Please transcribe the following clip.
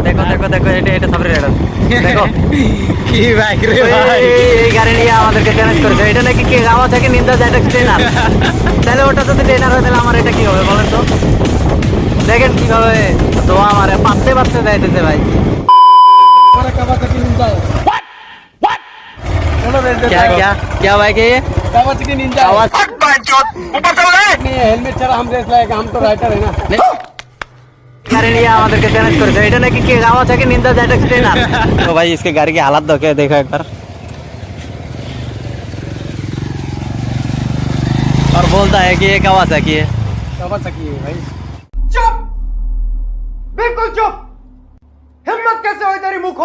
देखो देखो देखो এটা সাবরে রেডার দেখো কি বাইক রে ভাই এই গাড়ি নিয়ে আমাদেরকে চ্যালেঞ্জ করেছে এটা নাকি কে গাওয়া থেকে নিন্দা জাইটেক ট্রেনার তাহলে ওটা যদি ট্রেনার হয় তাহলে আমার এটা কি হবে বলেন তো দেখেন কিভাবে তো আমারে পাততে পাততে যাইতেছে ভাই আরে কাবা থেকে নিন্দা चलो क्या क्या क्या भाई के ये कावा की निंजा आवाज ऊपर चलो नहीं हेलमेट चला हम रेस लाएगा हम तो राइटर है ना गाड़ी लिया আমাদেরকে চ্যালেঞ্জ করেছে এটা নাকি কে গাওয়া থেকে নিন্দা জাইটেক ট্রেনার तो भाई इसके गाड़ी की हालत देखो एक बार और बोलता है कि ये कावासाकी है कावा की है भाई चुप बिल्कुल चुप हिम्मत कैसे हुई तेरी मुंह खोल